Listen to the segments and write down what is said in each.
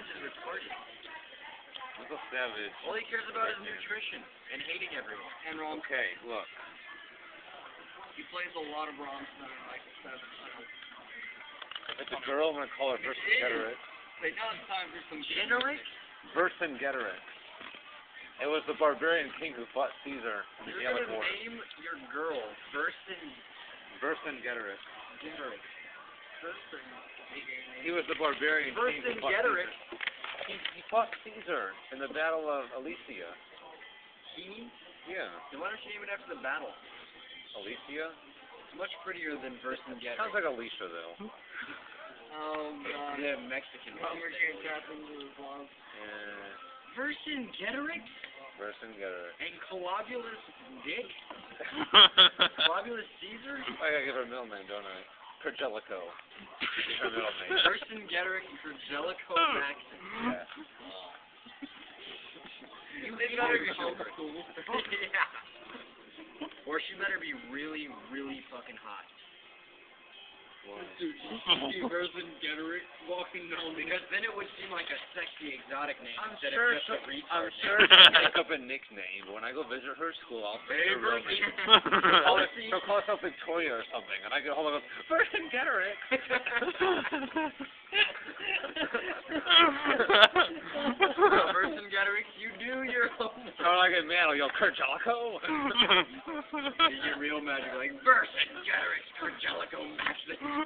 is retarded. Uncle Savage. All he cares about is nutrition and hating everyone. And Ron, Okay, look. he plays a lot of Ron's better than Michael Savage. If it's a girl, I'm gonna call her Vercingetorix. Wait, now it's time for some Generic? Vercingetorix. It was the barbarian king who fought Caesar in the You're Gallic gonna War. name your girl Vercingetorix. Generic. He was the barbarian king who fought Vercingetorix. Caesar. He fought Caesar in the Battle of Alesia. He? Yeah. Then why don't you name it after the battle? Alesia? It's much prettier than Vercingetorix. Sounds like Alicia, though. Oh, God. The Mexican one. Summer can't tap into his love. Yeah. Vercingetorix? Vercingetorix. And Colobulus Dick? Colobulus Caesar? I gotta give her a middle name, don't I? Pergelico. Her middle name. Vercingetorix Pergelico Maxim. Yeah. You They hate better your be children. homeschooled. Yeah. Or she better be really, really fucking hot. Dude, you see Vercingetorix walking down the... Because then it would seem like a sexy, exotic name I'm instead sure of just a retard. I'm sure she'll make up a nickname, but when I go visit her school, I'll say her real name. She'll call herself Victoria or something, and I go home and go, Vercingetorix. Vercingetorix, you do your own. So when I get mad, I'll yell, Pergelico? You get real mad, you're like, Vercingetorix Pergelico Maxim.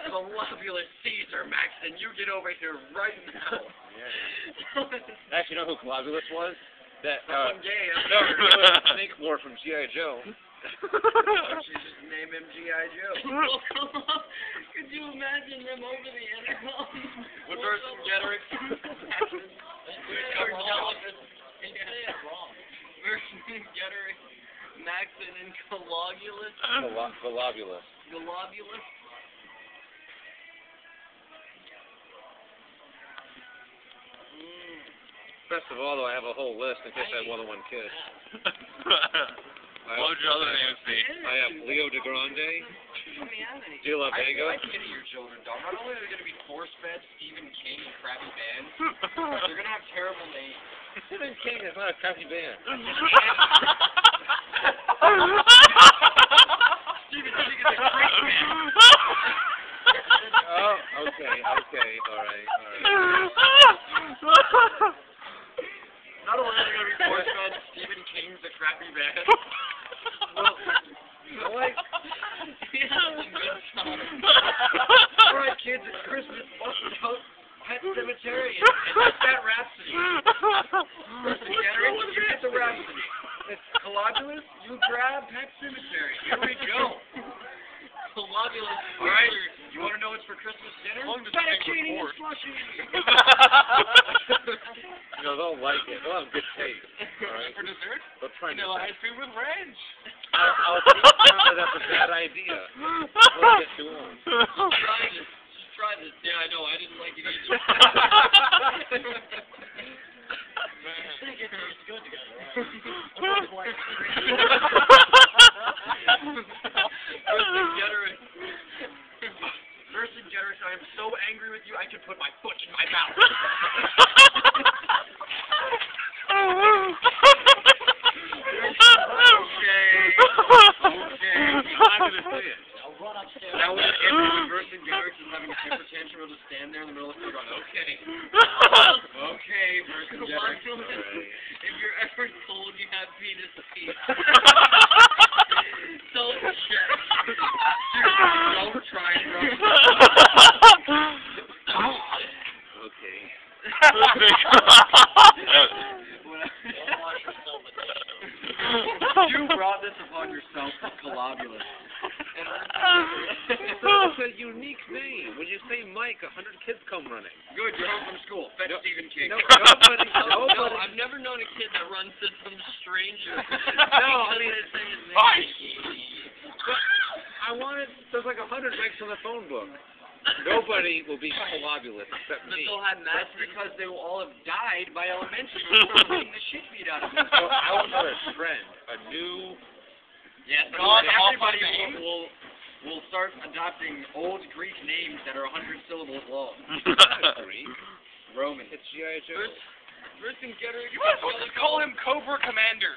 Colobulus Caesar Maxim, you get over here right now. Yeah. Actually, you know who Globulus was? That, I'm gay, I'm no, sorry. it was Snake Lord from G.I. Joe. She just name him G.I. Joe. Could you imagine them over the intercom? With Vercingetorix. Vercingetorix, Maxim, and Colobulus. Globulus. Globulus. First of all, though, I have a whole list in case I have more than one kid. What would your other names be? I have Leo De Grande, Let me have any. De La I Vega. pity your children, dog. Not only are they going to be force-fed Stephen King and crappy bands, they're going to have terrible names. Stephen King is not a crappy band. Stephen King is a great band. Oh, okay, all right. Not only are they going to be force-fed Stephen King's a crappy band. Well, I like... Alright, kids, it's Christmas. Bust out Pet Cemetery and Pet Rhapsody. Vercingetorix, you get the Rhapsody. It's Colobulus, you grab Pet Cemetery. Here we go. Colobulus. Alright, you want to know what's for Christmas dinner? Fettuccine and slushy. You know, they'll like it. They'll have good taste. All right? For dessert? They'll try to... Vanilla ice cream with ranch. I'll teach them that that's a bad idea. We'll get to them. Try this. Yeah, I know. I didn't like it either. I think it tastes good together. Vercingetorix, I am so angry with you, I could put my foot in my mouth. Okay. I'm going to say it. I'll run upstairs. Now when it ends with Vercingetorix is having a temper tantrum, we'll just stand there in the middle of the going, okay. Okay, Vercingetorix. If you're ever told you have penis feet, don't check. Don't try and rub it. Okay. You brought this upon yourself, Colobulus. It's a unique name. When you say Mike, 100 kids come running. Good, you're home from school. Fetch Stephen King. Nobody. No, I've never known a kid that runs to some stranger. No, I mean, Because they say his name. Mike! I wanted... There's like 100 Mikes on the phone book. Nobody will be Colobulus except But me. they'll have That's magic. because they will all have died by elementary school getting the shit beat out of them. So I want a trend, a new... Yes, God, everybody awful name. will will start adopting old Greek names that are 100 syllables long. Greek. Roman. It's G.I. Joe. You might as well just call him Cobra Commander.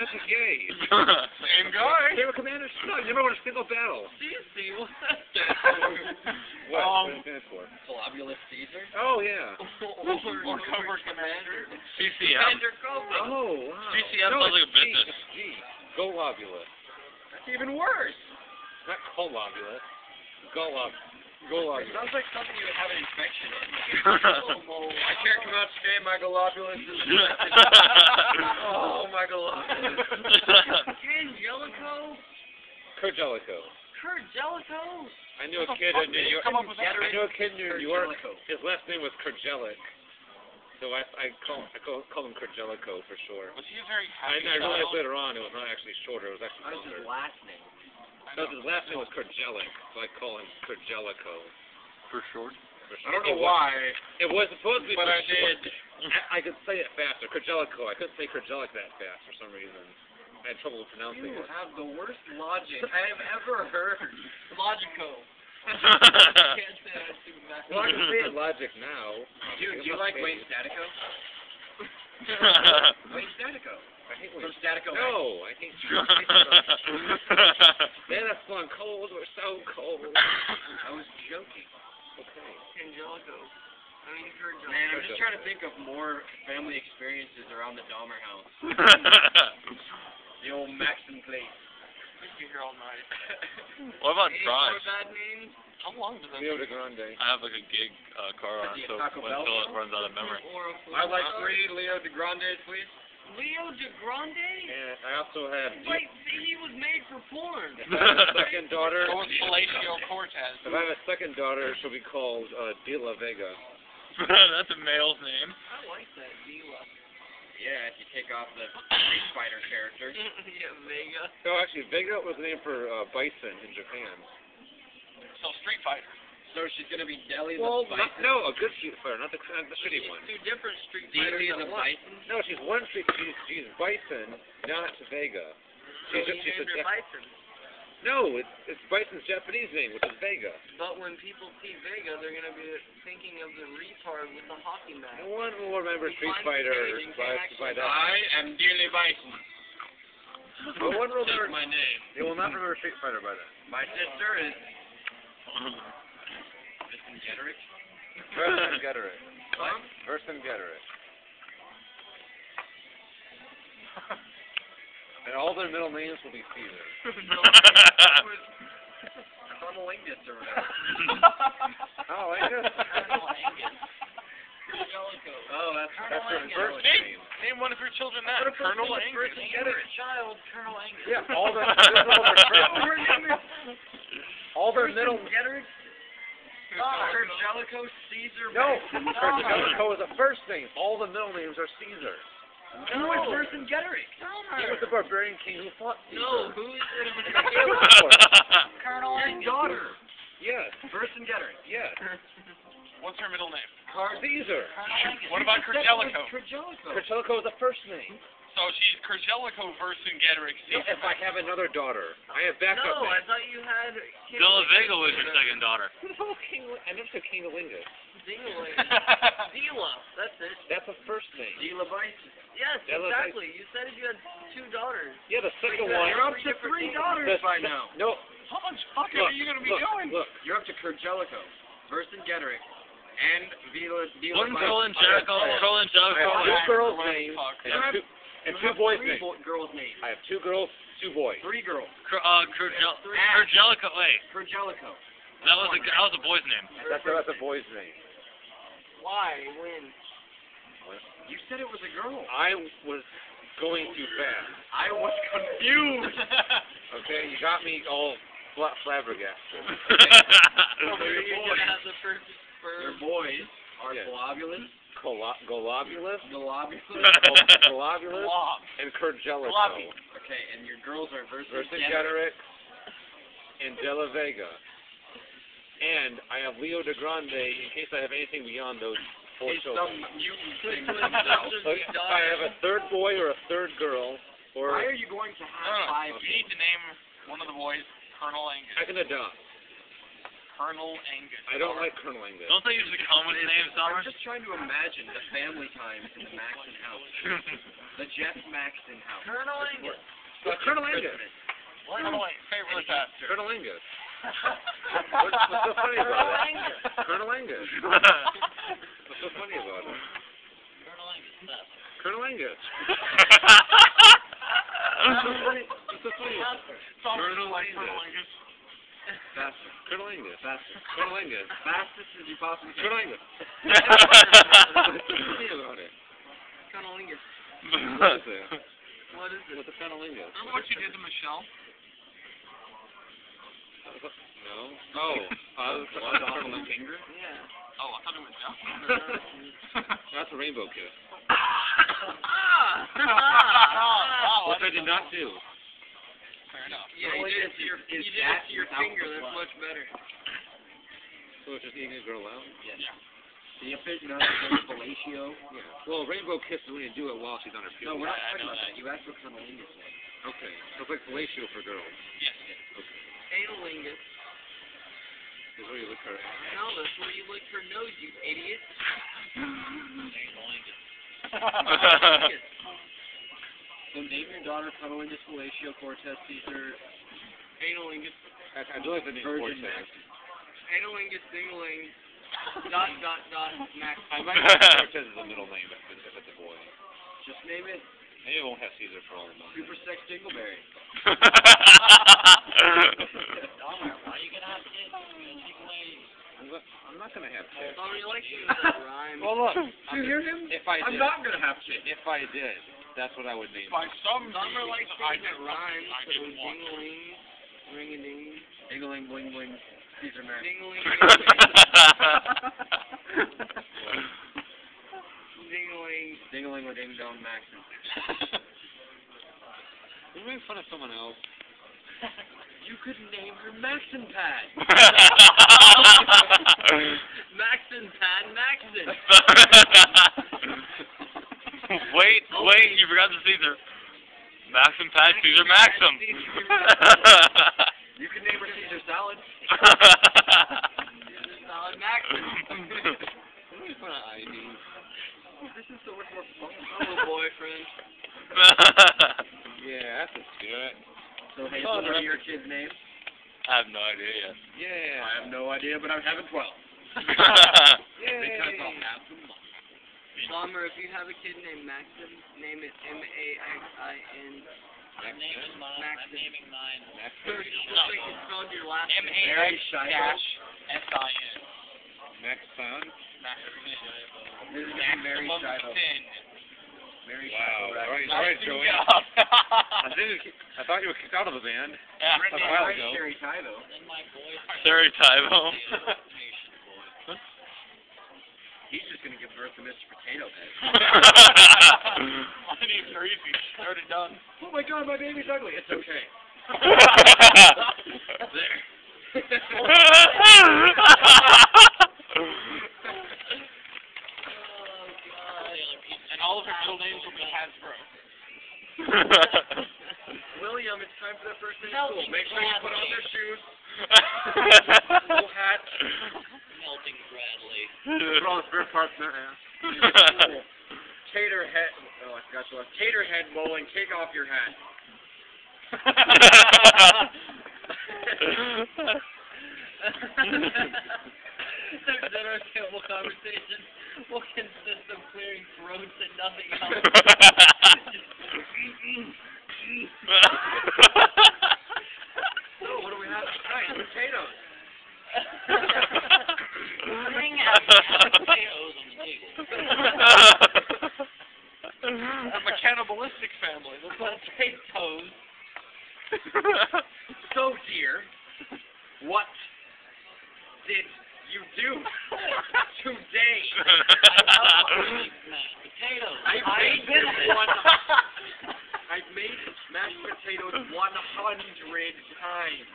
That's a gay. Same guy. They were commanders. No, you never won a single battle. See, what's that stand for? What? What does it stand for? Globulus Caesar. Oh, yeah. Or Cobra Commander. CCM. Commander Cobra. Oh, wow. CCM no, sounds like a it's G. business. It's G. Globulus. That's even worse. Not globulus. Globulus. It sounds like something you would have an infection in. I can't come out today, my globulus is infected. Oh, my globulus. Angelico? Kurjelico. Kurjelico? I knew a kid in New York. Come up with that? I knew a kid in New York. Kurjelico. His last name was Kurjelik. So I call him Kurjelico for sure. Was he a very I happy realized child? later on it was not actually shorter. It was actually That was his longer. last name. No, his last name was Kurjelik, so I call him Kurjelico. For short. I don't know why, It was supposed to be. but for I short. did. I could say it faster. Kurjelico. I couldn't say Kurjelik that fast for some reason. I had trouble pronouncing You it. have the worst logic I have ever heard. Logico. Well, Can't say that too fast. Well, I can say it logic now. Do you like Wayne Statico? Wayne Statico. I hate From Wayne. Statico. No, I hate Man, that's gone cold. We're so cold. I was joking. Okay. Angelico. I mean, Kurjelico. Man, I'm just trying to think of more family experiences around the Dahmer house. The old Maxim place. We'd be here all night. What about Any drive? more bad names? How long does that Leo take? de Grande. I have like a gig car on, Is he a so Taco Bell? until it runs out of memory. Or a I'd like 3 Leo de Grandes, please. Leo de Grande? And I also have. Wait, he was made for porn. If I have a second daughter. Go with Palacio Cortez. If I have a second daughter, she'll be called De La Vega. That's a male's name. I like that, Dila. Yeah, if you take off the Street Fighter character. Yeah, Vega. No, actually, Vega was the name for bison in Japan. So Street Fighter. So she's gonna be Deli Well, the Bison. no, a good Street Fighter, not the shitty one. Two different Street Deli Fighters the at once. Bison. No, she's one Street. She's Bison, not Vega. So he named her Bison. No, it's Bison's Japanese name, which is Vega. But when people see Vega, they're gonna be thinking of the retard with the hockey mask. No one will remember He Street finds Fighter the page and by can't that. I am Deli Bison. No one will That's remember. my name. They will not remember Street Fighter by that. My sister is Vercingetorix. Vercingetorix. What? Vercingetorix. And all their middle names will be Caesar. Conolingus or whatever. Oh, I guess. Oh, that's That's her first Name, name. name one of your children that. What if her Colonel name is Angus. Vercingetorix? Child, Colonel Angus. Yeah, all their middle. All their middle. Vercingetorix? Kurjelico, Caesar. No, Bison. Kurjelico is a first name. All the middle names are Caesar. No, it's Vercingetorix. He was the barbarian king who fought Caesar. No, who is it? Colonel Your daughter. Yes, Vercingetorix. yes. What's her middle name? Caesar. What about Kurjelico? Kurjelico. Kurjelico is the first name. So she's Kurjelico Vercingetorix. No, if I have another daughter, I have backup No, I names. thought you had. De La Vega was your second daughter. No, I never said Kingalingus. Dila, that's it. That's a first name. Dela Bison. Yes, Dela exactly. You said you had 2 daughters. Yeah, the second one. You're up to 3 daughters by now. No, How much fucking look, are you going to be look, doing? Look, You're up to Kurjelico, Vercingetorix, and Dela Wouldn't Bison. Colin Jericho I have 2 girls' Right, names fuck. and two boys' 3 names. girls' names. I have 2 girls, 2 boys. 3 girls. Kurjelico. Wait, Kurjelico. that was a boy's name. That's a boy's name. Why? When? You said it was a girl. I was going too fast. I was confused. Okay, you got me all flabbergasted. So your you're boys. going to have the first. Your boys are Yeah. Globulus, Globulus, Globulus. Globulus, Glob. and Kurjelico. Globby. Okay, and your girls are Vercingetorix. Vercingetorix and De La Vega. And I have Leo de Grande in case I have anything beyond those 4 He's children. some mutant thing himself. Look, if I have a 3rd boy or a 3rd girl, or Why are you going to have 5 You need to name one of the boys Colonel Angus. I can adopt. Colonel Angus. I don't like Colonel Angus. Don't they usually come with the name, Summer? I'm just trying to imagine the family times in the Maxon house. The Jeff Maxon house. Colonel Angus. Colonel Angus. What? Colonel Angus. Favorite pastor. Colonel Angus. What's so funny about it? Colonel Angus. What's so funny about it? Colonel Angus. Colonel Angus. What's so funny? Colonel Angus. Faster. Colonel Angus. Faster. Colonel Angus. Fastest as you possibly can. Colonel Angus. What's so funny about it? Colonel Angus. What is it? What is it? What's a Colonel Angus? Remember what you did to Michelle? No. Oh. Colonel Angus. Finger? Yeah. Oh, I thought it was down. That's a rainbow kiss. Oh, Which I did not do. Fair enough. Yeah, you did it to your, Is you did that it to your without finger. the That's blood? much better. So it's just eating a girl out? Yes. The official fellatio. Yeah. Well, rainbow kiss is when you do it while she's on her No, period. we're not I talking know about that. that. You asked what Colonel Angus was. Okay. So it's like fellatio for girls. Yes. Okay. Anal Angus. This is where you look her. No, that's where you lick her nose, you idiot. So name your daughter Cunnilingus fellatio Cortez Caesar Anal Angus. I do like the name Virgin Cortez. Maxon. Anal Angus Dingling. Dot. Max. I might have Cortez as a middle name if it's a boy. Just name it Maybe it won't have Caesar for all I know. Super Sex Dingleberry. Why are you gonna have kids? I'm not gonna have kids. Oh, you like to use that rhyme. Well, look. You hear him? If I I'm did, not gonna have kids. if I did, that's what I would name. By some Summer likes I things that rhyme. I So didn't want. dingling, ring-a-ding, Dingling, bling, bling. Caesar Max. dingling, dingling. Dingling with Ding Dong Maxon. You make fun of someone else. You could name her Maxon Pad. Maxon Pad Maxon. Wait, you forgot the Caesar. Maxim Pad Caesar Maxim. You could name her Caesar Salad. Solid Maxon. Make fun of ID. This is so much more fun. Oh, boyfriend. Yeah, that's a spirit. So, hey, what are your kids' names? I have no idea yet. Yeah. I have no idea, but I'm having 12. Yay. Because I'll have some money. Summer, if you have a kid named Maxim, name it M-A-X-I-N. Maxim. Maxim. naming mine. So it's just like you spelled your last name. Mary Shiloh. M-A-X-S-I-N. Maxon. This is Mary Shiloh. Mary Wow. Shiloh. All right, Joey. I thought you were kicked out of the band. Yeah. A while ago. Sherry Tybo. Sherry Tybo. He's just going to give birth to Mr. Potato Head. My name's Greasy. Already done. Oh my god, my baby's ugly. It's okay. There. And all of her middle names will be Hasbro. William, it's time for their first day of school. Make sure you put on their shoes. Full hat. Melting Bradley. Put all the spare parts in their ass. Tater head. Oh, I forgot to ask. Tater head bowling. Take off your hat. Their dinner table conversation will consist of clearing throats and nothing else. So, what do we have tonight? Potatoes. Bring out potatoes on the table. I'm a cannibalistic family. The potatoes. So, dear, what did you do today? Mashed potatoes. I've made mashed potatoes 100 times.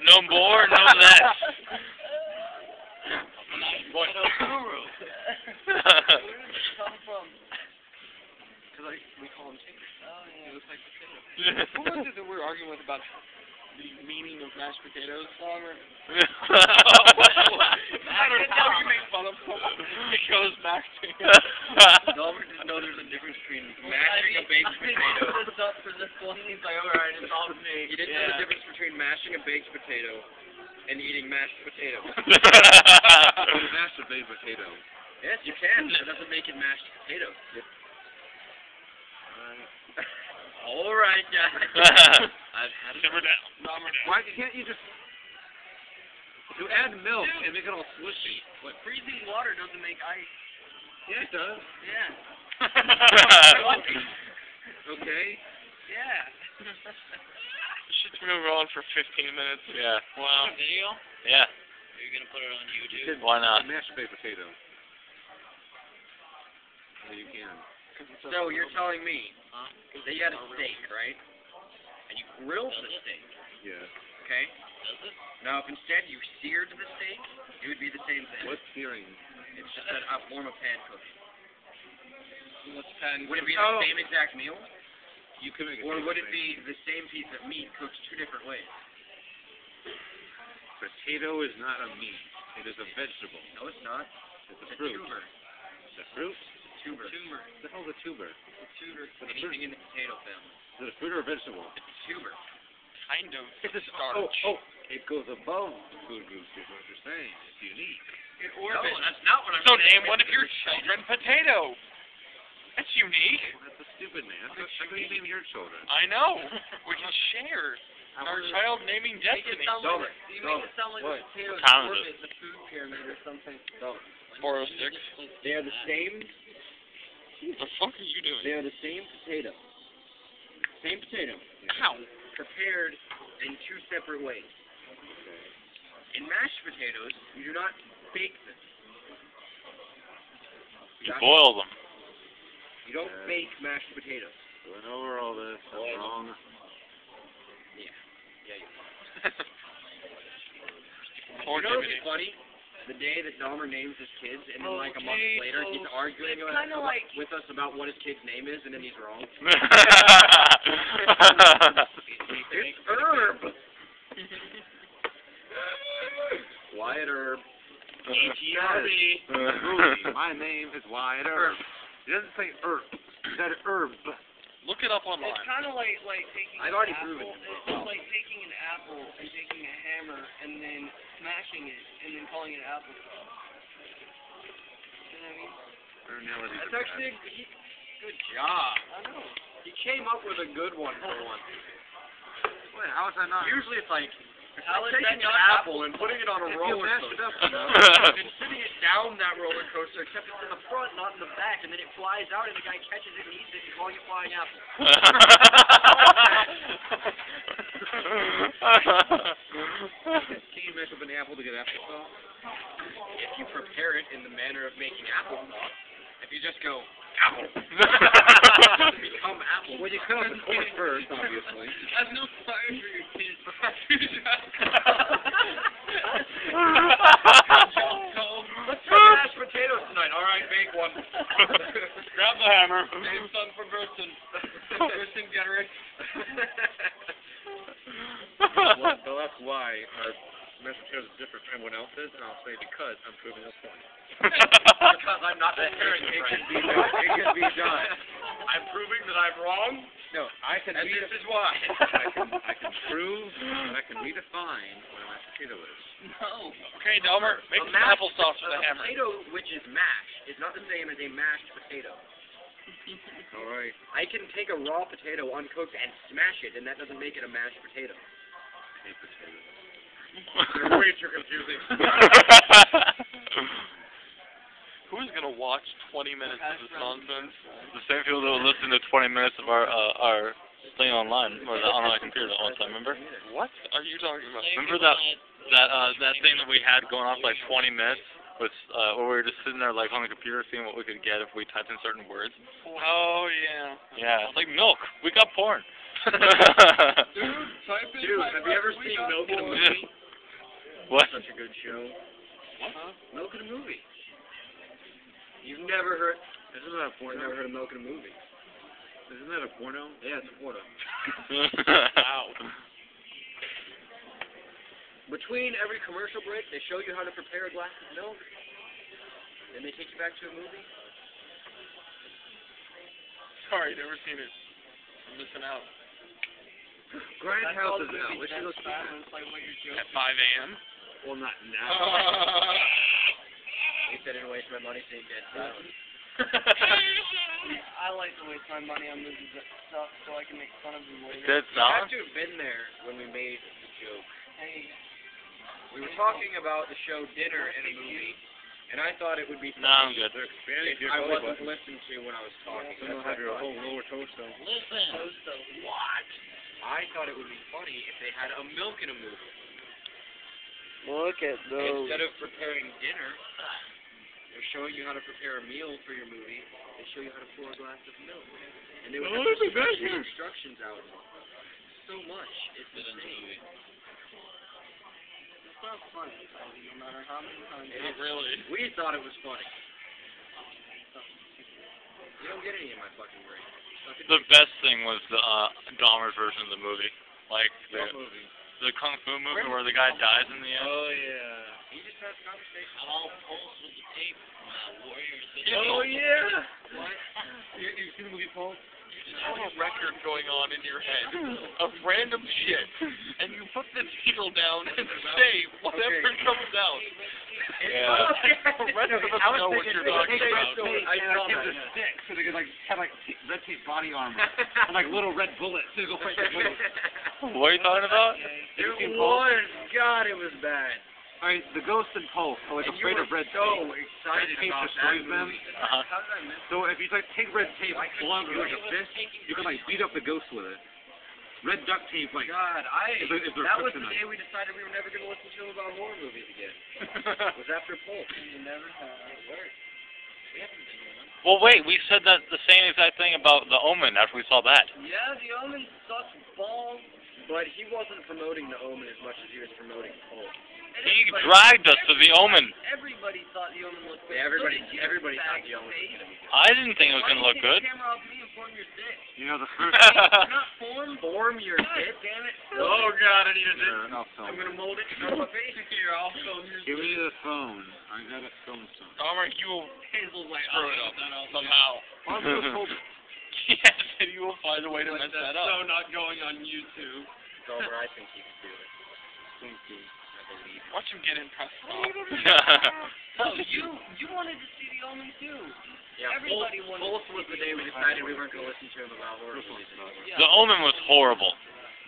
No more, no less. Potato guru. Where did it come from? Because we call them taters. Oh, yeah. They look like potatoes. Who was it that we were arguing with about the meaning of mashed potatoes, Palmer? No No matter how you make fun of someone, it goes back to him. Delmer didn't know there's a difference between mashing a baked potato. I this up for this one. He's like, alright, it's all me. He didn't know the difference between mashing a baked potato and eating mashed potato. Mashed baked potato. Yes, you can. That doesn't make it mashed potato. Alright, guys. I've had it. Simmer down. Why can't you just... You add milk and make it all swishy. What? Freezing water doesn't make ice. Yeah, it does. Yeah. Okay. Yeah. This shit's been going on for 15 minutes. Yeah. Wow. Video? Yeah. Are you gonna put it on YouTube? Why not? Mashed baked potato. Yeah, you can. So, you're telling me that you had a steak, right? And you grilled the steak, Yeah. okay? Does it? Now, if instead you seared the steak, it would be the same thing. What's searing? It's just a form of pan cooking. What's pan? Would it be the same exact meal? You can make it. Or would it be the same piece of meat cooked two different ways? Potato is not a meat. It is a vegetable. No, it's not. It's It's a a fruit. tuber. It's a fruit? Tuber. Tumor. What the hell's a tuber? Tutor. Anything in the potato family. Is it a fruit or a vegetable? It's a tuber. Kind of. It's a starch. It goes above the food groups, is what you're saying. It's unique. It No, orbits. that's not what I'm So saying. name one of your children potato. That's unique. Well, that's a stupid name. How can you name your children? I know. We can share our child naming Make it destiny. sound Dollar. like, you make it sound like What? the potatoes What time is orbit the food pyramid or something. 406. They are the same. What the fuck are you doing? They are the same potato. Same potato. Ow. Prepared in two separate ways. In mashed potatoes, you do not bake them. You boil them. You don't bake mashed potatoes. Went over all this. That's wrong. Yeah, you Poor know what's Jiminy. funny? The day that Dahmer names his kids, and then like a month Okay, later, so he's arguing it's kinda like- with us about what his kid's name is, and then he's wrong. It's Herb. Wyatt Herb. Rudy, my name is Wyatt Herb. He doesn't say herb. He said herb. Look it up online. It's kind of like taking I've an already apple. proven it. It's like taking an apple and taking a hammer and then smashing it and then calling it apple. You know what I mean? That's actually good job. I know. He came up with a good one for once. Wait, how is that not? Usually it's like How is taking that an not apple and putting it on a If you roller mash coaster. it up enough. And sitting it down that roller coaster, except it's in the front, not in the back, and then it flies out, and the guy catches it and eats it, and calling it flying apple. Can you mash up an apple to get applesauce? If you prepare it in the manner of making applesauce, if you just go apple, become apple. Well, you cut out the core first, obviously. That's no fire for your kids. Let's try mashed potatoes tonight. All right, make one. Grab the hammer. Same son for Gerson. Gerson Gedrick. So that's why our mashed potatoes is different from everyone else's, and I'll say because I'm proving a point. Because I'm not preparing it It right. can be done. It can be done. I'm proving that I'm wrong, No, I can and be this is why. I can prove and I can redefine what a mashed potato is. No. Okay, Delmer, make some applesauce with a hammer. potato which is mashed is not the same as a mashed potato. All right. I can take a raw potato uncooked and smash it, and that doesn't make it a mashed potato. I hate potatoes. They're way too confusing. Who's gonna watch 20 minutes of this nonsense? The same people that will listen to 20 minutes of our thing online, or on my computer all the time, remember? What are you talking about? Remember that thing that we had going on for like 20 minutes? With, where we were just sitting there like on the computer seeing what we could get if we typed in certain words. Oh yeah. Yeah, it's like milk. We got porn. Dude, type in Dude, have you ever seen Milk in a movie? What? Such a good show. Huh? Milk in a movie. You've never heard? Isn't that a I've porno? never heard of Milk in a movie. Isn't that a porno? Yeah, it's a porno. Wow. Between every commercial break, they show you how to prepare a glass of milk. Then they take you back to a movie. Sorry, never seen it. I'm missing out. Grindhouse is out. We should go see Silence, it. like what you're joking. At 5 a.m. Well, not now. At least I didn't waste my money seeing Dead Silence. I like to waste my money on movies that suck so I can make fun of them later. Dead You have Silence? to have been there when we made the joke. Hey, We were talking about the show Dinner in a movie, and I thought it would be No, I'm funny good. if I wasn't listened to when I was talking. You don't have your whole lower toaster. Toasto. What? I thought it would be funny if they had a milk in a movie. Look at Instead of preparing dinner, they're showing you how to prepare a meal for your movie. They show you how to pour a glass of milk. And they would have to stretch the instructions out so much. It's insane. It's not funny, no matter how many times. It is. Really? We thought it was funny. You don't get any in my fucking brain. The best thing was the Dahmer's version of the movie. Like What movie? the Kung Fu movie where the guy dies in the end. Oh, yeah. He just has conversation. I'm all pulse with the tape. Warriors. Oh, yeah. What? You see the movie Pulse? You just have a record going on in your head of random shit, and you put the needle down and say whatever comes out. Yeah. The rest of us know what you're talking about. I saw that. a stick, so they could have red tape body armor and little red bullets to go fight the ghost. What are you talking about? It was. God, it was bad. Alright, the ghost and Pulse are And afraid you of were red so tape. excited Red tape about that destroys them. movie. Uh-huh. How did I miss So if you take red tape, blunt like a fist, you can beat up the ghost with it. Red duct tape, God, is their that was the kryptonite. day we decided we were never going to listen to him about horror movies again. It was after Pulse. You never have. It worked. We haven't been one. Well, wait, we said that the same exact thing about The Omen after we saw that. Yeah, The Omen sucks balls. But he wasn't promoting The Omen as much as he was promoting Pulse. He dragged us to The Omen. Everybody thought The Omen looked good. Yeah, everybody So did you, thought fag The Omen was face. going to be good. I didn't think it was going to look Why good. do you take the camera off me and form your dick? You know, the first... Not form. Form your God dick. damn it. Oh, God, I need a dick. I'll film I'm it. going to mold it on my face. Here, I'll film your Give me the phone. I gotta film something. Dahmer, you will Hazel's like, screw it up somehow. I'm gonna hold it. Yes, and you will find a way to mess that up. so not going on YouTube. Silver, I think you can do it. Thank you. I believe. Watch him get impressed. Oh, you wanted to see The Omen too. Yeah, Everybody wanted Pulse to was see the day we decided we weren't going to listen to him about horror movies anymore. Yeah. The Omen was horrible.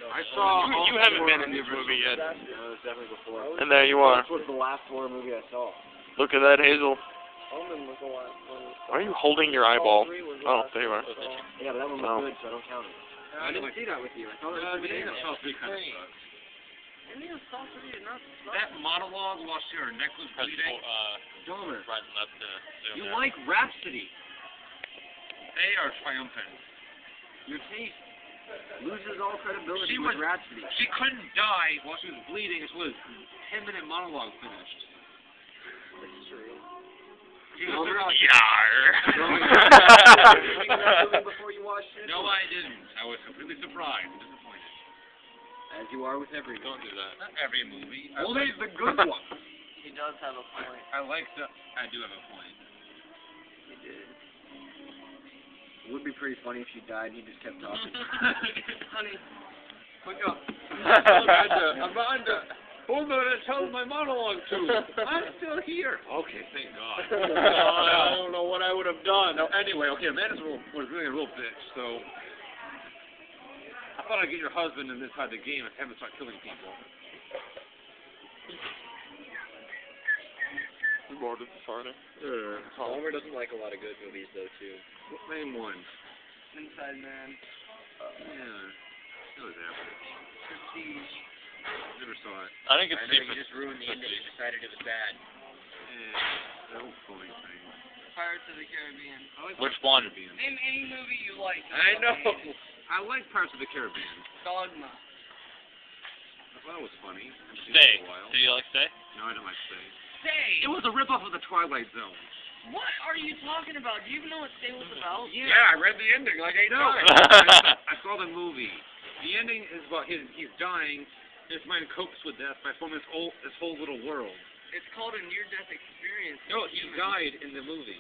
I saw... You haven't been in this movie yet. It was definitely before. And there you are. Pulse was the last horror movie I saw. Look at that, Hazel. Omen was the last one. Why are you holding your eyeball? Oh, there you are. Yeah, but that one was Oh. good, so I don't count it. I didn't see that with you. I thought it was good. Indian sausage did not suck. That monologue while her neck was Press bleeding. Dahmer, right and left to zoom you there. like Rhapsody. They are triumphant. Your taste loses all credibility She with was- Rhapsody. She couldn't die while she was bleeding until his 10-minute monologue finished. That's true. She Oh, was God. Yar. You seen that movie before you watched it? No, I didn't. I was completely surprised and disappointed. As you are with every Don't do that. Not every movie. Only the good one. He does have a point. I like the... I do have a point. He did. It would be pretty funny if she died and he just kept talking. Honey, Look up. Amanda, who am I going to tell my monologue to? I'm still here. Okay, thank God. I don't know what I would have done. Anyway, okay, Amanda's was really a real bitch, so... I thought I'd get your husband inside the game and have him start killing people. You bored with the farting? Homer doesn't like a lot of good movies, though, too. Name one. Inside Man. Yeah. It was there. Prestige. Never saw it. I think it's I know you just ruined the ending and decided it was bad. Yeah. That was funny thing. Pirates of the Caribbean. Which one? Name any movie you like. I know. I like Pirates of the Caribbean. Dogma. I thought it was funny. I've seen Stay. it for a while. Do you like Stay? No, I don't like Stay. Stay! It was a ripoff of the Twilight Zone. What are you talking about? Do you even know what Stay was about? Yeah, I read the ending like 8 times. I saw the movie. The ending is about he's dying, his mind copes with death by forming this whole little world. It's called a near-death experience. No, he died in the movie.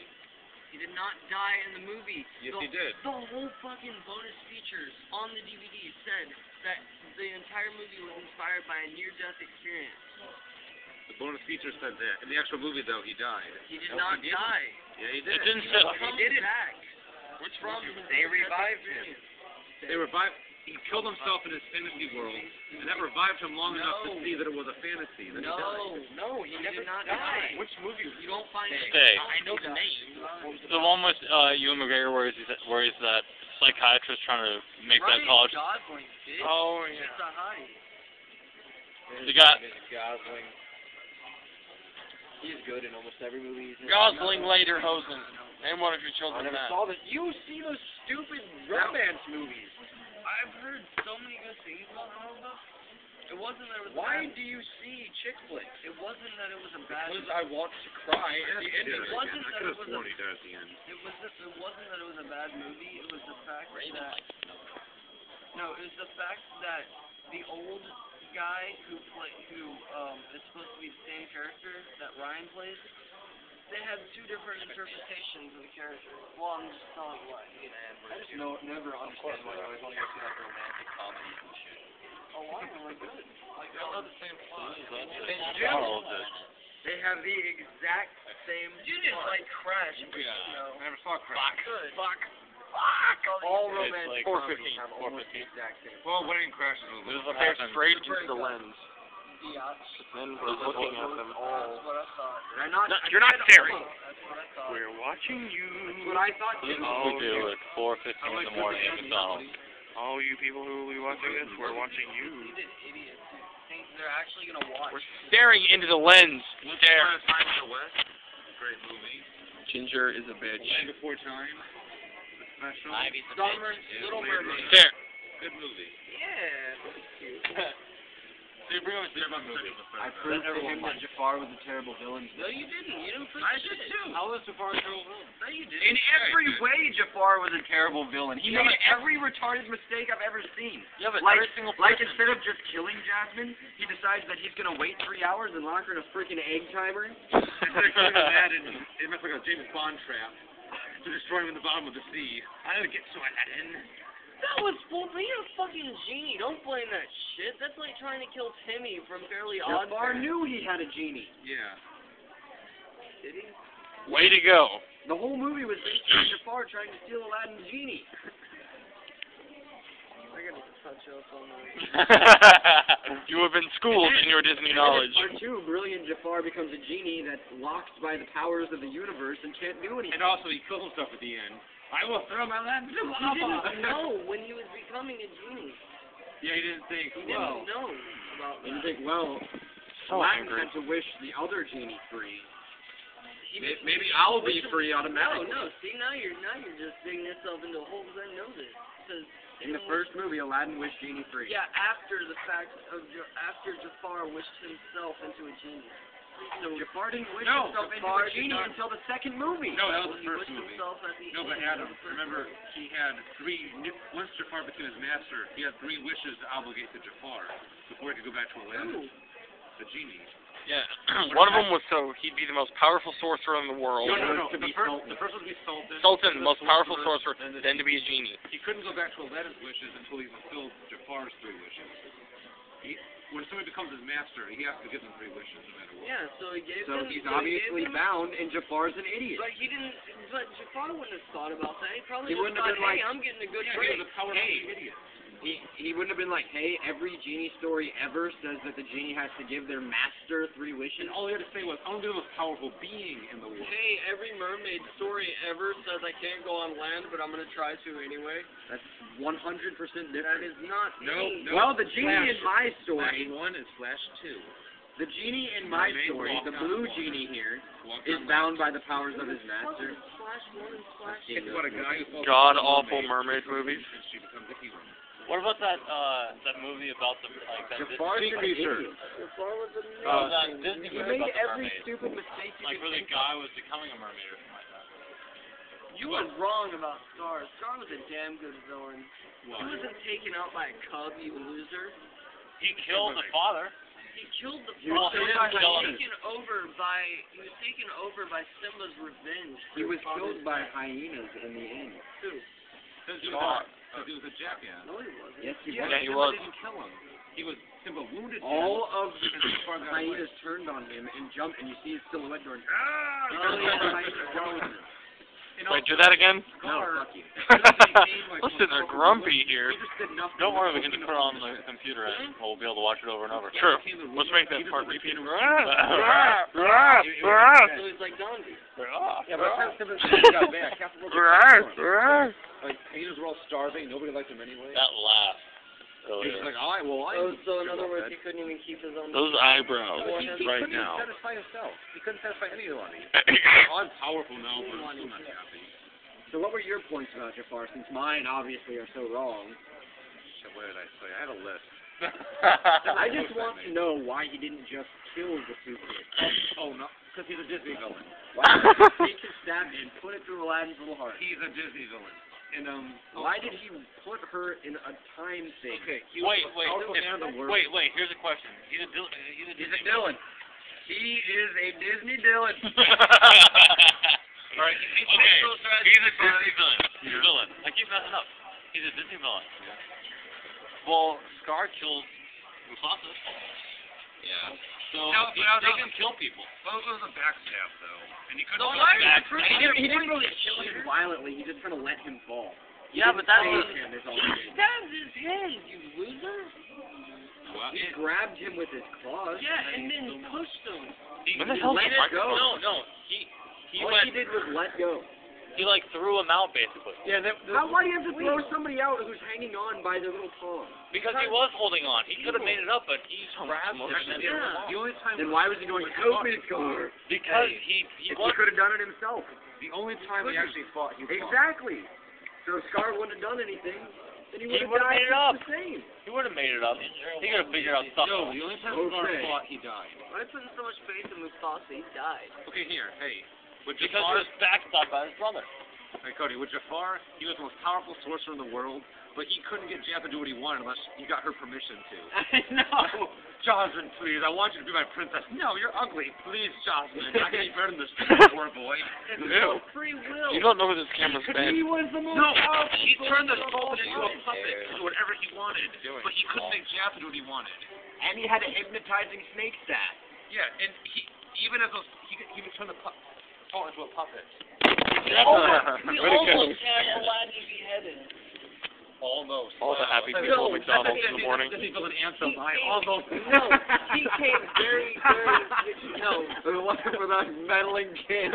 He did not die in the movie. Yes, he did. The whole fucking bonus features on the DVD said that the entire movie was inspired by a near-death experience. The bonus feature said that. In the actual movie, though, he died. He did not die. Yeah, he did. It didn't say. He did it back. What's wrong with They revived him. They revived. He killed himself in his fantasy world, and that revived him long enough to see that it was a fantasy. That he died. No, he never did not die. Which movie? You don't find it. Stay. I know the name. The one with Ewan McGregor where he's that psychiatrist trying to make that college. Gosling, bitch. Oh, yeah. It's a high. The guy. Gosling. He's good in almost every movie he's in. Gosling Lederhosen. Name one of your I children never that. saw this. You see those stupid romance movies. I've heard so many good things about all of them. It wasn't that it was Why bad. do you see chick flicks? It wasn't that it was a bad. Because I want to cry at the ending. It wasn't that it was a. He died at the end. It wasn't that it was a bad movie. It was the fact that. No, it was the fact that the old guy who is supposed to be the same character that Ryan plays. They had two different interpretations of the character. Well, I'm just telling you what. I just never understand why I always want to go see like romantic comedies and shit. A lot of them are good. Like, they all have the same plot. They have the exact same. Dude, it's like Crash. Yeah. I never saw Crash. Good. All It's romantic like comedies have 4:15. almost the exact same. Well, Wedding Crash is a This is little. what happened. Straight into the lens. Yeah. Then we're looking at them all. That's what I thought. Did I not? You're not staring. That's what I thought. We're watching you. That's what I thought too. We do at 4:15 in the morning at McDonald's. All you people who will be watching this, we're watching You you. did idiots who think they're actually gonna watch. We're staring into the lens. Stare. Time in the West. Great movie. Ginger is a bitch. Land Before Time. The special. Little Mermaid. Stare. Good movie. Yeah. They bring up a different movie. I proved to him that Jafar was a terrible villain. No, you didn't. You didn't prove I shit. did too. How was Jafar a terrible villain? No, you didn't. In every way, Jafar was a terrible villain. He made every retarded mistake I've ever seen. Yeah, but Like, every single like person. instead of just killing Jasmine, he decides that he's gonna wait 3 hours and lock her in a freaking egg timer. Instead of killing Aladdin, it must like a James Bond trap to destroy him in the bottom of the sea. I gotta get to Aladdin. That was full being a fucking genie. Don't blame that shit. That's like trying to kill Timmy from Fairly Odd Jafar Parents. knew he had a genie. Yeah. Did he? Way to go. The whole movie was based on Jafar trying to steal Aladdin's genie. I gotta touch up on that. You have been schooled in your Disney knowledge. Part 2, brilliant Jafar becomes a genie that's locked by the powers of the universe and can't do anything. And also, he killed himself at the end. I will throw my land to He didn't know when he was becoming a genie. Yeah, he didn't think, He well. didn't know about And you that. think, well, So Aladdin angry. had to wish the other genie free. Maybe I'll be free No, automatically. no. See, now you're just digging yourself into a hole because I know this. Because In the first movie, Aladdin wished genie free. yeah, after the fact of after Jafar wished himself into a genie. So Jafar didn't wish No, himself into Jafar a did genie not. until the second movie. No, that was he the first wished movie. himself at the No, but end Adam, of the first remember, movie. he had once Jafar became his master, he had 3 wishes to obligate to Jafar before he could go back to Aladdin, Ooh. the genie. Yeah. One of them was so he'd be the most powerful sorcerer in the world. No. To be The first was to be Sultan. Sultan, the then most powerful sorcerer, and then to be a genie. He couldn't go back to Aladdin's wishes until he fulfilled Jafar's 3 wishes. When somebody becomes his master, he has to give them 3 wishes no matter what. Yeah, so he gave So him. he's so he obviously gave him, bound, and Jafar's an idiot. But he didn't. But Jafar wouldn't have thought about that. He probably He just wouldn't thought, have been hey, like, I'm getting a good Yeah, he break. was a powerful idiot. He wouldn't have been like, hey, every genie story ever says that the genie has to give their master 3 wishes. And all he had to say was, I want to be the most powerful being in the world. Hey, every mermaid story ever says I can't go on land, but I'm gonna try to anyway. That's 100% That different. is not me. No. Well, the genie Flash. in my Flash story, 1 is Flash 2. the genie in my Mermaid story, walk the on blue water. genie here, Walk is on bound by the powers of his Fucking master. Splash 1 and Splash It's 2. about a guy who falls God in love with a awful mermaid movies. and she becomes a hero. What about that movie about the like that Jafar's Disney an creature? idiot. Jafar was a That Disney He movie made about the every mermaid. stupid mistake you Like could where the think guy was becoming a mermaid or something like that. You were wrong about Scar. Scar was a damn good villain. He Why? wasn't taken out by a cub, you loser. He killed the father. He killed the He was father. killed by He was hyenas. taken over by Simba's revenge. He was killed by hyenas in the end. Who? Because he was a jackass. No, he wasn't. Yes, he Yeah, was. he Simba was. didn't kill him. He was Simba wounded him. All of the and Scar got away. hyenas turned on him and jumped, and you see his silhouette going, Ah! because all the hyenas followed him. And Wait, also, do that again? No, Scar- fuck you. Listen, they're grumpy here. He just did nothing. Don't worry, we can just put it on the computer and we'll be able to watch it over and over. True. Let's make that part repeat. So he's like Gandhi. Yeah, but that's how Simba got back. Half the world was Like, hyenas were all starving. Nobody liked him anyway. That laugh. He was Earlier. like, I So in other words, he couldn't even keep his own. Those eyebrows he right couldn't now. satisfy himself. He couldn't satisfy anybody. I'm powerful now, but I'm still not happy. So what were your points about Jafar, since mine obviously are so wrong? Shit, what did I say? I had a list. I just want to know why he didn't just kill the two kids. Oh, no. Because he's a Disney villain. Why did he take his stab and put it through Aladdin's little heart? He's a Disney villain. And, Why did he put her in a time thing? Okay, he Wait, was the wait, most powerful man in the world. wait, here's a question. He's a Dylan. He's a Dylan. He is a Disney Dylan. Alright, okay, he's a Disney villain. He's a villain. I keep messing up. He's a Disney villain. Well, Scar killed Mufasa. Yeah. So No, they can kill people. Well, it was a backstab, though. And he couldn't No, do why that. He didn't really kill him violently. He just kind of let him fall. Yeah, but that He was. him is all he did. Stabbed his head, you loser. What? He grabbed him with his claws. Yeah, and then pushed him. When the hell's let the it microphone? go. No, he All went. he did was let go. He like threw him out basically. Yeah, Why do you have to throw somebody out who's hanging on by their little paw? Because he was holding on. He could have made it up, but he grabbed him. Actually, and the only time Then why was he going, help me, Scar? because he He was. could have done it himself. the only time he actually fought, he fought. Exactly. So if Scar wouldn't have done anything, then he He would have would've died made it up. just the same. He would have made it up. He could have figured out No, something. the only time Scar Okay. fought, he died. Why putting so much faith in Mufasa? He died. Okay, here, hey. With Because he Jafar, was backstabbed by his brother. hey, Cody, with Jafar, he was the most powerful sorcerer in the world, but he couldn't get Jaffa to do what he wanted unless he got her permission to. I know. Jasmine, please, I want you to be my princess. No, you're ugly. Please, Jasmine. I can be better than this poor boy. Ew. Free will. You don't know who this camera's been. He was the most No, powerful he turned the sorcerer of all sultan into a time. puppet to do whatever he wanted, but he couldn't make Jaffa do what he wanted. And he had a hypnotizing snake staff. Yeah, and he even as those he could even turn the sultan into a puppet. We Way to go. almost had Aladdin beheaded. Almost. All the happy people at McDonald's in the morning. Disney villain anthem. I almost. No, he came very, no. The one with a meddling kid.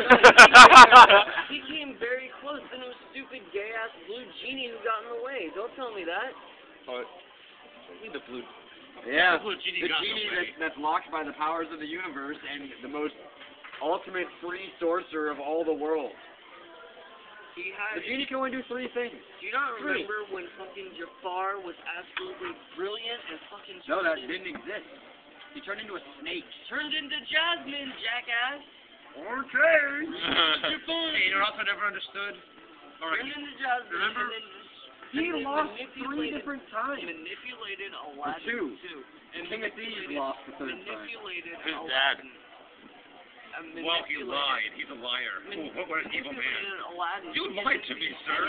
He came very close, and it was stupid gay-ass blue genie who got in the way. Don't tell me that. The blue. Yeah. The blue genie The got in genie the way. that's locked by the powers of the universe and the most ultimate free sorcerer of all the world. He had. The genie can only do three things. Do you not remember when fucking Jafar was absolutely brilliant and fucking No, that didn't exist. He turned into a snake. turned into Jasmine, jackass? Okay. You're fine. Hey, you know what else I never understood? All right. Turned into Jasmine. Remember? And then He and then lost three manipulated- different times. Manipulated Aladdin two. too. And King of Thieves lost the third time. manipulated His Aladdin. dad. Well, he lied. He's a liar. Oh, what an evil man. Manipulated Aladdin. You lied to me, sir.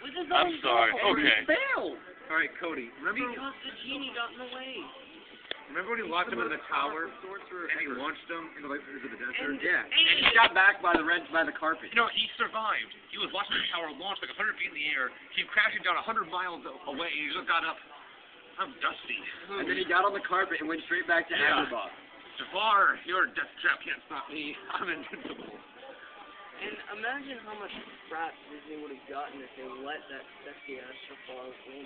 With his I'm own sorry. fault. Okay. Failed. All right, Cody. Remember Because the genie got in the way. when he locked him in the tower and he launched him into the desert? Yeah. And he got back by the carpet. No, he survived. He was watching the tower launch like 100 feet in the air. He crashing down 100 miles away. He just got up. I'm dusty. And then he got on the carpet and went straight back to Yeah. Agrabah. Jafar, your death trap can't stop me. I'm invincible. And imagine how much crap Disney would have gotten if they let that sexy ass Jafar win.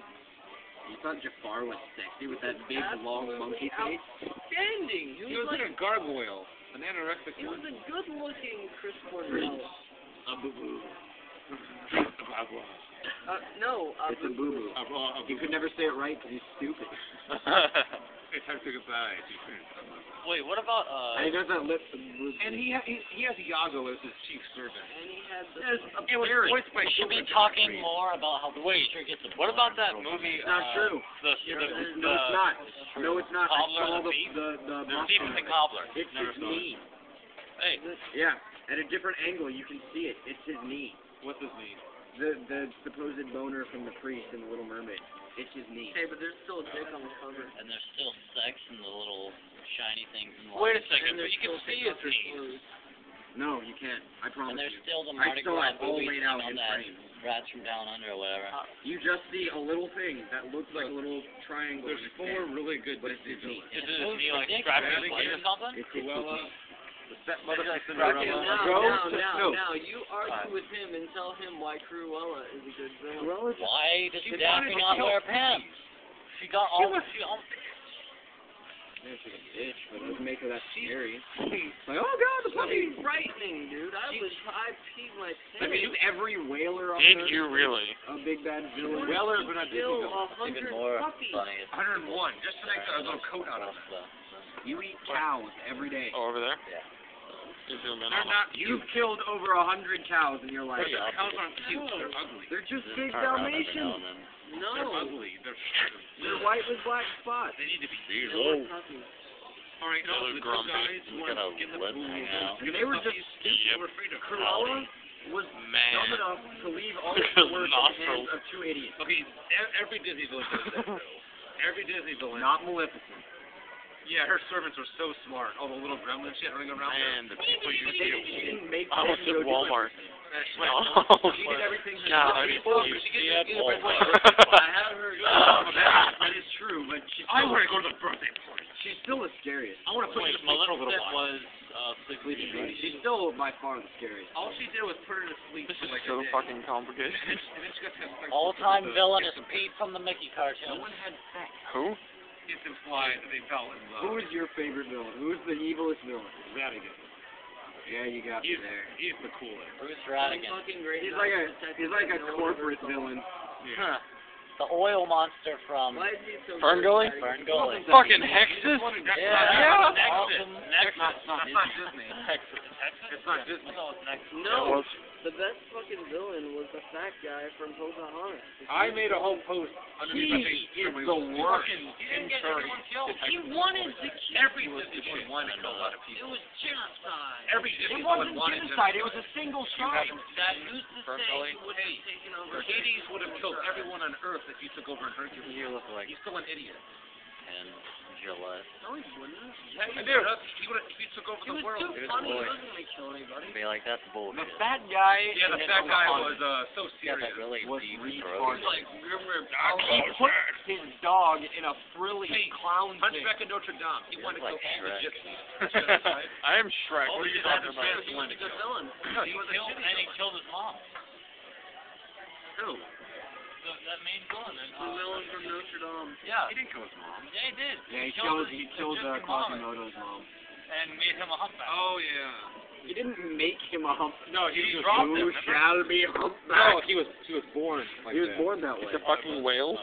You thought Jafar was sexy with that big, long, monkey face? Outstanding. He was like a gargoyle, an anorexic He was one. a good-looking Chris Cornell. A boo-boo. No. It's a boo-boo. He could never say it right because he's stupid. It's time to say goodbye. Wait, what about And he does that lip. And he has Iago as his chief servant. And he had the... It was voiced by We should be talking more about how the creature gets a... What about that movie? It's not true. The No, it's not. No, it's not. I Cobbler saw and the Thief? the The Thief and the Cobbler. It's Never his saw it. knee. Hey, Yeah, at a different angle, you can see it. It's his knee. What's his name? The supposed boner from the priest in The Little Mermaid. It's his knee. Hey, but there's still a dick on the cover. and there's still sex in the little shiny things in the Wait a And second, but there's you can still see dick his on knee. clothes. No, you can't. I And promise there's you. still the I Mardi saw Gras it all movie laid thing out on in that frame. Rats from Down Under or whatever. You just see a little thing that looks like a little triangle. There's in his 4 hand, really good but it's his Disney knee. villains. Is his knee like Dick strapped in Van place or something? It's his Cruella, knee. the stepmother from Okay, Cinderella. now, you argue with him and tell him why Cruella is a good villain. Why does She Daphne wanted to not kill wear pants? She got all... Yeah, she's a bitch, but it doesn't make her that scary. She's Like, oh god, the puppy! frightening, dude. I peed my pants. I mean, every whaler on Did Earth you really? a big bad villain. Whalers are not Kill Disney villains. 100 Even more puppies. funny is 101, just to make a little coat out of it. You eat cows every day. Oh, over there? Yeah. You zoom in They're on it. not You've killed over 100 cows in your life. But the cows aren't cute, they're ugly. They're just big Alright, Dalmatians. No. They're ugly. They're white with black spots. They need to be These They're little... puppies. Alright, no, Those the two grumpy. guys Look want at how to get the lips food. hang out. And they were just Yep. We're afraid of Cruella was dumb Man. enough to leave all Look of at the his work in the hands nostrils. of 2 idiots. Okay, every Disney villain does that, though. Every Disney villain. Not Maleficent. Yeah, her servants were so smart. All the little gremlin shit running around Man, the people you She see. didn't make I was them go at do Walmart. there. She did everything God, herself. you She see did it? everything Walmart. I have heard that is true, but she's I still, want to go to the birthday party. she's still the scariest. I want to put you to sleep for a little while. was Sleeping Beauty. She's still by far the scariest. All she did was put her to sleep This for is like so a day. fucking complicated. And then she got to have sex all-time with villain the- is Pete from the Mickey No cartoon. one had sex. Who? It's implied that they fell in love. Who is your favorite villain? Who is the evilest villain? Radigan? Yeah, you got me He's there. he's the coolest. Bruce Radigan. Fucking great. He's like a corporate villain. Yeah. The oil monster from Why is he so Fern Gully? Fern Gully. Fucking Hexus? Yeah. Nexus. Nexus. That's not Disney. Nexus. It's not Disney. No, it's Nexus. That No, was the best fucking villain was the fat guy from Pocahontas. I made a whole post underneath my He face. is the worst. He didn't get everyone killed. He wanted to kill. Every Disney villain wanted to kill a lot of It people. was genocide. Every Disney It villain wasn't wanted genocide. to. It was a single shot. That who's to Fern say Gully? he would have taken over? Hades would have killed everyone on Earth if he took over in Hercules. You look like He's still an idiot. and Gillette. No, he wouldn't. Yeah, he did. He would have. If he took over He the was world. too He was funny. He boy. wasn't gonna kill anybody. Be like, that's The bullshit. fat guy. Yeah, the in fat guy Pocahontas was so Got serious. that really was deep retarded. throat. Like, He put his dog in a frilly Hey, clown thing. Hunchback of Notre Dame. He wanted to like kill all the Shrek. gypsies. I am Shrek. All What are the you gypsies talking had about? to he wanted to kill. villain. No, he was a shitty And he villain. killed his mom. Who? That main villain. The villain from Notre Dame. Yeah. He didn't kill his mom. Yeah, he did. Yeah, he killed Quasimodo's mom. And made him a humpback. Oh yeah. He didn't make him a hump. No, he was dropped Who him. shall be No, humpback? he was born like He was that. born that way. It's a fucking whale?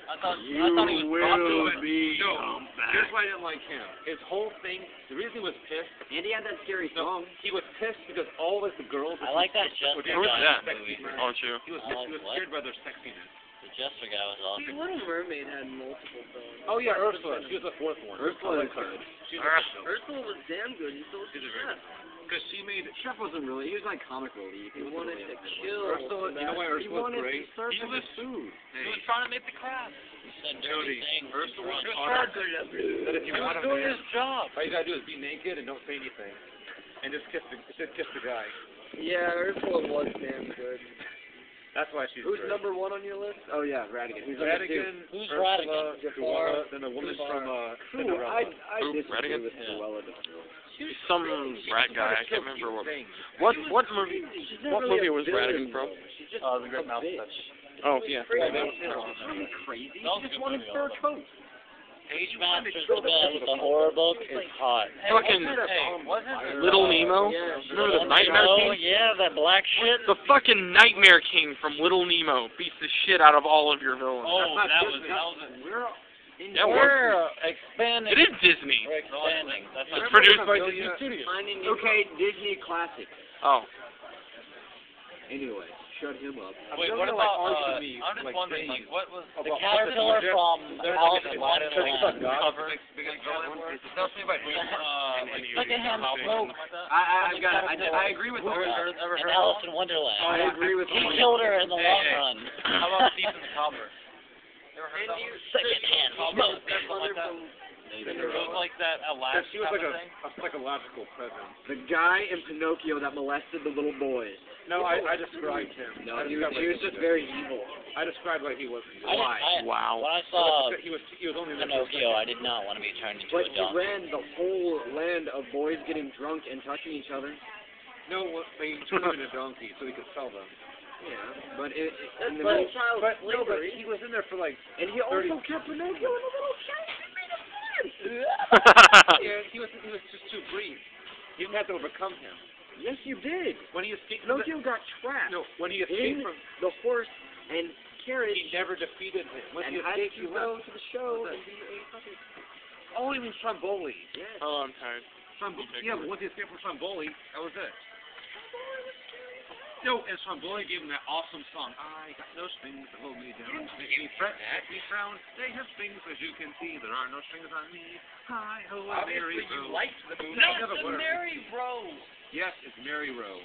I thought You he was will but- be No, humpback. here's why I didn't like him. His whole thing, the reason he was pissed, And he had that scary song. he was pissed because all of the girls. I like that were Jester Who is guy that? in the movie. Aren't you? He was Oh, what? scared by their sexiness. The Jester guy was See, awesome. Little Mermaid had multiple villains. Oh yeah, Ursula. She was the fourth one. Ursula is her. good. She's a Ursula was damn good. You saw She's a the very chef. because she made. Chef wasn't really. He was like comic relief. He wanted to kill. Ursula, you know why He Ursula was wanted great? to serve He him was- his food. He was trying to make the crab. He said Jody, dirty things. Ursula He was taught good at that if you He was want a doing man, his job. all you gotta do is be naked and don't say anything, and just kiss the guy. Yeah, Ursula was damn good. That's why she's Who's great. number one on your list? Oh yeah, Radigan. Who's number two? Radigan, Who's Ursula, Radigan? Jafar, then the woman from Who? Cinderella. I Who? disagree Radigan? with Yeah. Cruella. He's some rat guy. I can't remember what. Things. What movie? She's not What really movie a was villain, Radigan from? though. She's just The Great a Mouse bitch. Touch. Oh yeah. Are you crazy? She That was a just good wanted movie, fur also. coat. Page Master's the best. The horror book is hot. Fucking Little Nemo. Remember the Nightmare Oh King? yeah, that black shit. The fucking Nightmare King from Little Nemo beats the shit out of all of your villains. Oh, That's not that was Disney. a Yeah, we're expanding. it is Disney. We're expanding. That's It's produced by Disney Studios. Okay, Disney Classic. Oh. Anyway, shut him up. Wait, what about, I'm just wondering, like, what was The caterpillar from Alice in Wonderland. cover? Secondhand smoke I agree with her. in Alice in Wonderland. I agree with He her. killed her in the long run. How about Thief in the Copper? You ever heard that one? Secondhand smoke. It was like that Alaska She was like thing. a psychological presence. The guy in Pinocchio that molested the little boys. No, I described him. No, he was just very evil. I described what he was. Wow. When I saw He was only there. Pinocchio, I did not want to be turned into But a he donkey. ran the whole land of boys getting drunk and touching each other. No, they turned him into a donkey so he could sell them. Yeah, but in the But- middle child No, but he was in there for like. and he also kept Pinocchio in a little shack and made a Yeah, he was just too brief. You didn't have to overcome him. Yes, you did. When he escaped from Pinocchio got trapped when he escaped in from, the horse and carriage he never defeated him. When and he had escaped, to go to the show and be a puppet. Oh, he was Stromboli. Yes. Oh, I'm tired. Yeah, but once he escaped from Stromboli, that was it. No, and Stromboli gave him that awesome song. I got no strings to hold me down. Make me fret, make me frown. They have strings, as you can see. There are no strings on me. Hi, ho, Mary Row. the movie. No, never were. Mary Rose. Yes, it's Mary Row.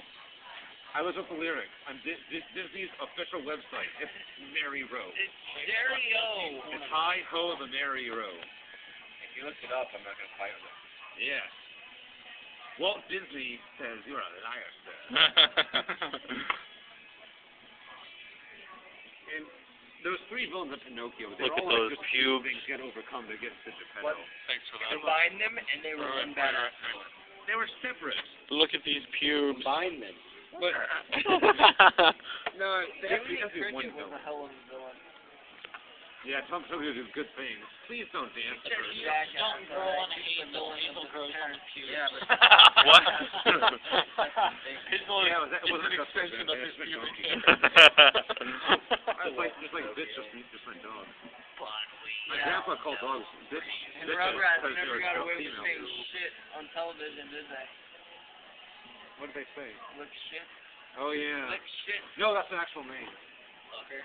I was with the lyrics on Disney's official website. It's Mary Row. It's Stereo. It's Hi Ho the Mary Row. If you looked it up, I'm not going to fight with it. Yes. Walt Disney says you're a liar, sir. And those three villains of Pinocchio, they Look all at like those just pubes. things get overcome to get to Geppetto. What? Thanks for that. Combine them and they were one better. They were separate. Look at these pubes. Combine them. But no, they Jiminy have to be one Cricket was villain. a hell of a villain. Yeah, Tom Sawyer did good things. Please don't dance. Don't grow on a hazel, hazel grows on pubes. Yeah, but What? Yeah, it wasn't an just extension of his it's pubic Pinocchio. Just like bitch, just my dog. My grandpa called dogs bitch. and bitches Rugrats because they never were got away with females. saying shit on television, did they? What did they say? Lick shit. Oh yeah. Lick shit. No, that's an actual name. Fucker.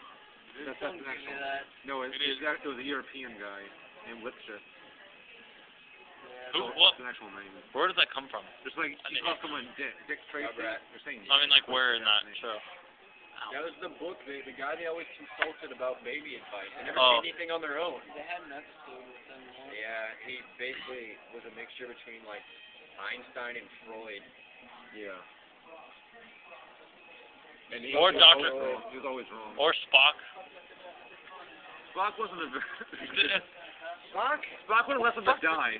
That's Don't an give me actual. that. No, it was a European guy named Lipschitz. Who? It's What? an actual name. Where does that come from? Just like you call someone Dick Tracy. Rugrat. They're saying. I mean, like where in that show? That was the book, the guy they always consulted about baby advice. They never Oh. did anything on their own. They had an episode with them once. Yeah, he basically was a mixture between like Einstein and Freud. Yeah. And Or was Dr. always wrong. He was always wrong. Or Spock. Spock wasn't a. Fuck. Spock would have left him to die.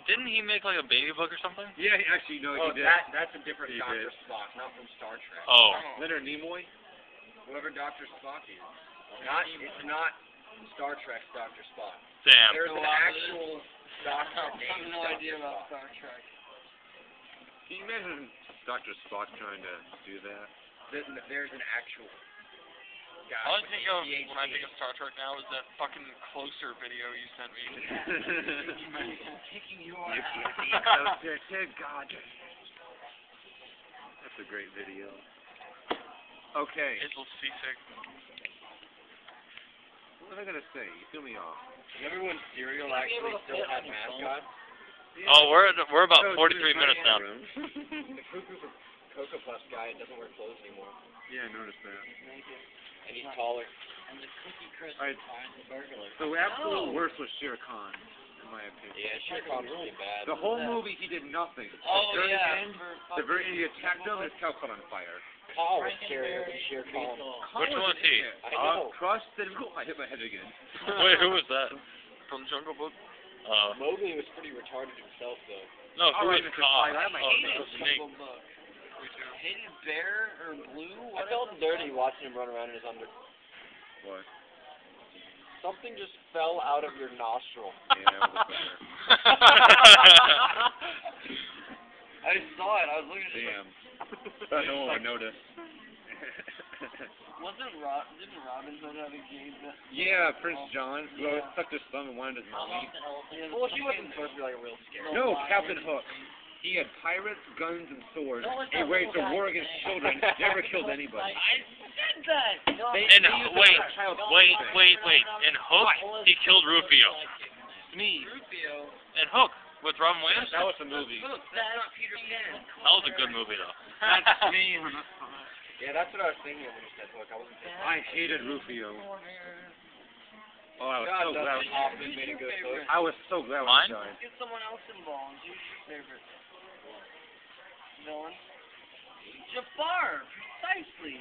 Didn't he make like a baby book or something? Yeah, actually, no, Oh, he did. that's a different He Dr. did. Spock, not from Star Trek. Oh. Leonard Nimoy. Whoever Dr. Spock is. It's not Star Trek's Dr. Spock. Damn. There's an actual doctor I have named no Dr. idea about Spock. Star Trek. Can you imagine Dr. Spock trying to do that? There's an actual guy. All I with think of ADHD. when I think of Star Trek now is that fucking Closer video you sent me. Kicking your If ass. you be closer to God. That's a great video. Okay. Hazel seasick. What was I gonna say? You threw me off. Remember when cereal actually still had mascots? Oh, we're about 43 minutes now. The Cuckoo for Cocoa Puffs guy doesn't wear clothes anymore. Yeah, I noticed that. And he's taller. And the Cookie Crisp Alright. finds the burglar. The absolute worst was Shere Khan, in my opinion. Yeah, Shere Khan's really bad. The whole movie, he did nothing. Oh, the very yeah. end, the very end, he attacked him, his cow caught on fire. Paul was scarier than Shere Khan. Which one was he? I know. Crushed and I hit my head again. Wait, who was that? From Jungle Book? Mowgli was pretty retarded himself, though. No, who Alright, was Mr. Khan? Spike, I have my Oh, hand the up. snake. Hated Bear or Blue? I felt dirty watching him run around in his under. What? Something just fell out of your nostril. Yeah, it was better. I saw it. I was looking at it. Damn. No one noticed. Didn't Robin Hood have a gay Yeah, Prince John, who always sucked his thumb and wanted his mommy. Well, she wasn't supposed to be like a real scary. No, Captain Hook. He had pirates, guns, and swords. He waged a war against children. Never killed anybody. I said that! And wait. In Hook, he killed Rufio. Rufio. And Hook with Robin Williams. That was a movie. Look, that's not Peter Pan. That was a good movie though. That's me. Yeah, that's what I was thinking when you said Hook. I wasn't thinking. I hated Rufio. Oh, I was so glad. Hoffman made a good Hook. I was so glad when Mine? he died. Get someone else involved. Who's your favorite villain? Jafar, precisely.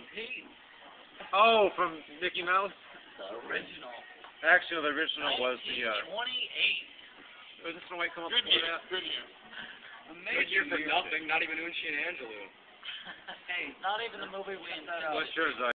Oh, from Mickey Mouse? The original. Actually, the original was the, 28. was the Snow White come up Good before year. that? Good year. Good year for nothing, not even Unchi and Angelou. Hey, Not even the movie we check that out. What's yours,